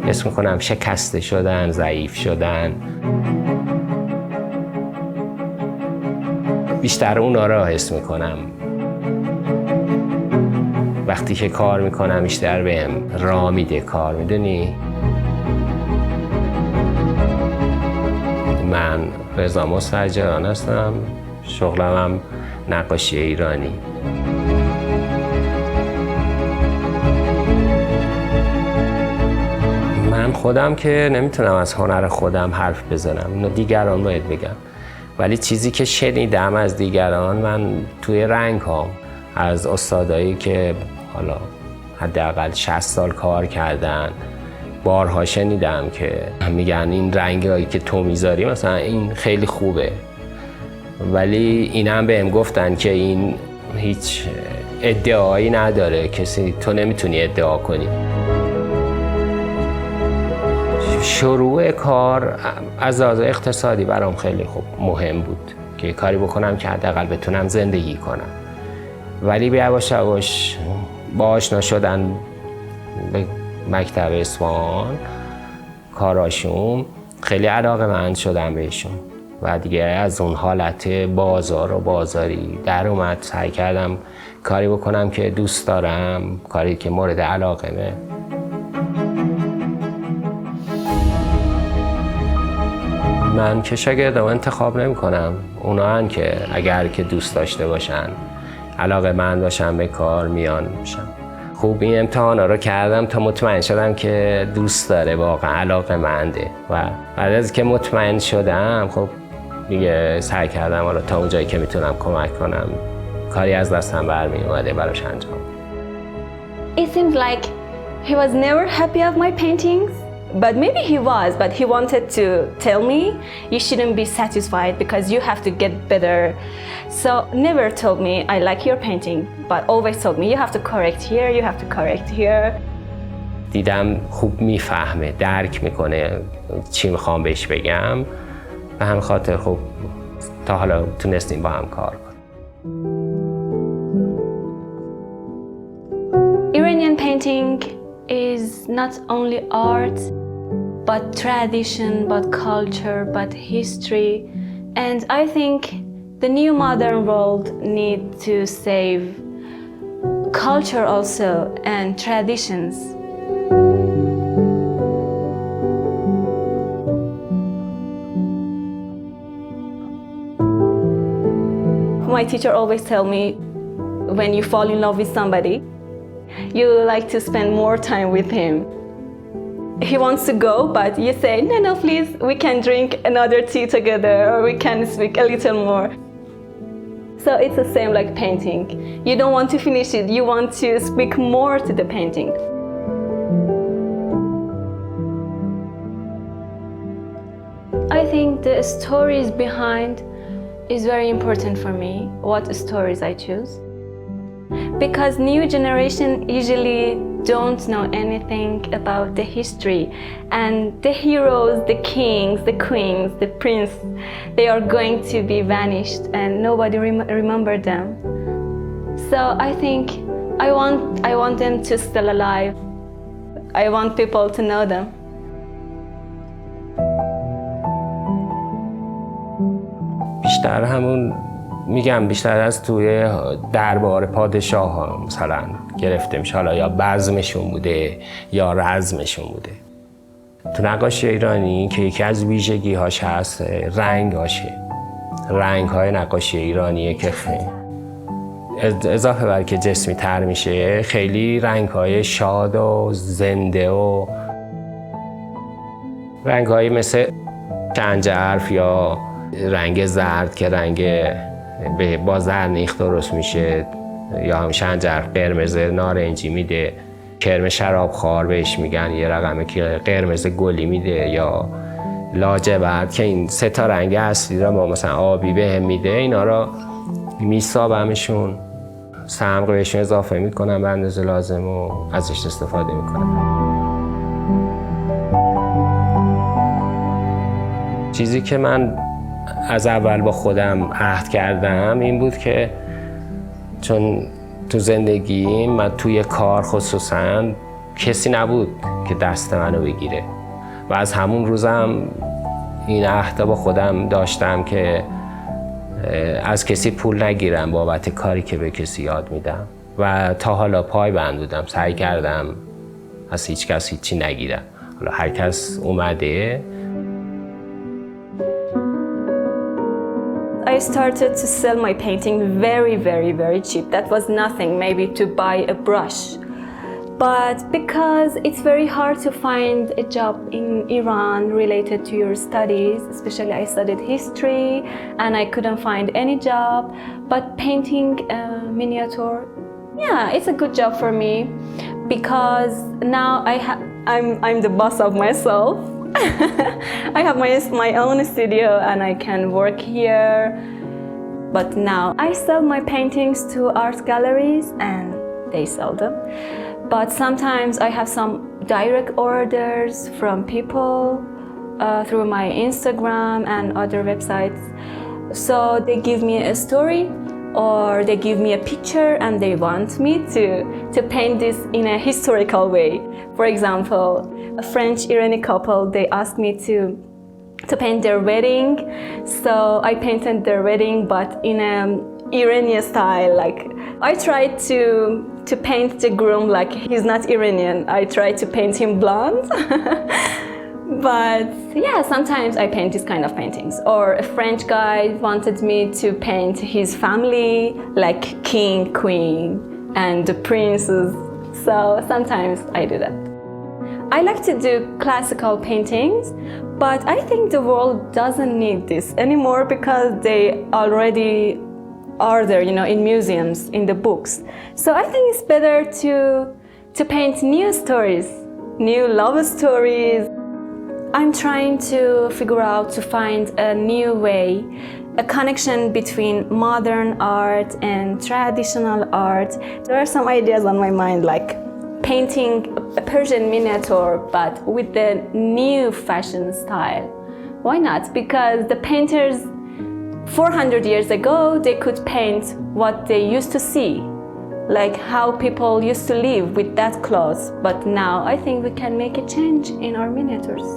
حس میکنم شکسته شدن، ضعیف شدن. بیشتر اونا را حس میکنم. وقتی که کار میکنم بیشتر بهم راه میده کار، میدونی؟ من رضا مسجران هستم، شغلم هم نقاشی ایرانی. من خودم که نمیتونم از هنر خودم حرف بزنم، اینو دیگران باید بگم، ولی چیزی که شنیدم از دیگران، من توی رنگ ها از استادایی که حالا حداقل 60 سال کار کردن بارها شنیدم که میگن این رنگایی که تو میذاری مثلا این خیلی خوبه، ولی این هم بهم گفتن که این هیچ ادعایی نداره، کسی تو نمیتونی ادعا کنی. شروع کار از لحاظ اقتصادی برام خیلی خوب مهم بود که کاری بکنم که حداقل بتونم زندگی کنم، ولی یواش یواش با آشنا شدن به مکتب اصفهان کاراشون خیلی علاقه‌مند شدم بهشون و دیگه از اون حالت بازار و بازاری در اومد. سعی کردم کاری بکنم که دوست دارم، کاری که مورد علاقمه. من که شاگردم انتخاب نمی کنم، اونا هن که اگر که دوست داشته باشن، علاقه من باشن به کار میان میشن. خوب این امتحانا رو کردم تا مطمئن شدم که دوست داره، واقعا علاقه منده و بعد از که مطمئن شدم خب دیگه سعی کردم حالا تا اونجایی که میتونم کمک کنم، کاری از دستم برمی اومده براش انجام. It seems like he was never happy of my paintings. But maybe he was, but he wanted to tell me you shouldn't be satisfied because you have to get better. So never told me I like your painting, but always told me you have to correct here, you have to correct here. دیدم خوب میفهمه، درک میکنه چی میخوام بهش بگم، به همین خاطر خوب تا حالا تونستیم با هم کار کنیم. Iranian painting is not only art, but tradition, but culture, but history. And I think the new modern world need to save culture also and traditions. My teacher always tell me, when you fall in love with somebody, you like to spend more time with him. He wants to go, but you say, no, please, we can drink another tea together, or we can speak a little more. So it's the same like painting. You don't want to finish it, you want to speak more to the painting. I think the stories behind is very important for me, what stories I choose. Because new generation usually don't know anything about the history, and the heroes, the kings, the queens, the prince, they are going to be vanished and nobody remember them. So I think I want them to still alive. I want people to know them. بیشتر همون میگم بیشتر از توی دربار پادشاه ها مثلا گرفته میشه، حالا یا بزمشون بوده یا رزمشون بوده. تو نقاشی ایرانی که یکی از ویژگی هاش هست رنگ هاشه، رنگ های نقاشی ایرانیه که اضافه بر که جسمی تر میشه خیلی رنگ های شاد و زنده و رنگ های مثل شنجرف یا رنگ زرد که رنگ با زرنیخ درست میشه، یا هم شنجرف قرمز نارنجی میده، کرم شرابخوار بهش میگن، یه رقمه که قرمز گلی میده، یا لاجورد که این سه تا رنگ اصلی را با مثلا آبی بهم میده. اینا را میسابمشون، صمغ بهشون اضافه میکنم به اندازه لازم و ازش استفاده میکنم. چیزی که من از اول با خودم عهد کردم این بود که چون تو زندگی من توی کار خصوصا کسی نبود که دست منو بگیره و از همون روزم این عهد با خودم داشتم که از کسی پول نگیرم بابت کاری که به کسی یاد میدم و تا حالا پای بندودم، سعی کردم از هیچ کس هیچی نگیرم. حالا هر کس اومده. I started to sell my painting very cheap. That was nothing, maybe to buy a brush. But because it's very hard to find a job in Iran related to your studies, especially I studied history and I couldn't find any job, but painting miniature, yeah, it's a good job for me because now I'm the boss of myself. I have my own studio and I can work here. But now I sell my paintings to art galleries and they sell them. But sometimes I have some direct orders from people through my Instagram and other websites. So they give me a story or they give me a picture and they want me to paint this in a historical way. For example, a French-Iranian couple, they asked me to paint their wedding. So I painted their wedding but in an Iranian style. Like I tried to paint the groom like he's not Iranian. I tried to paint him blonde. But yeah, sometimes I paint this kind of paintings. Or a French guy wanted me to paint his family like king, queen, and the princes. So sometimes I do that. I like to do classical paintings, but I think the world doesn't need this anymore because they already are there, in museums, in the books. So I think it's better to paint new stories, new love stories. I'm trying to figure out to find a new way, a connection between modern art and traditional art. There are some ideas on my mind, like painting a Persian miniature but with the new fashion style. Why not? Because the painters 400 years ago, they could paint what they used to see, like how people used to live with that clothes. But now I think we can make a change in our miniatures.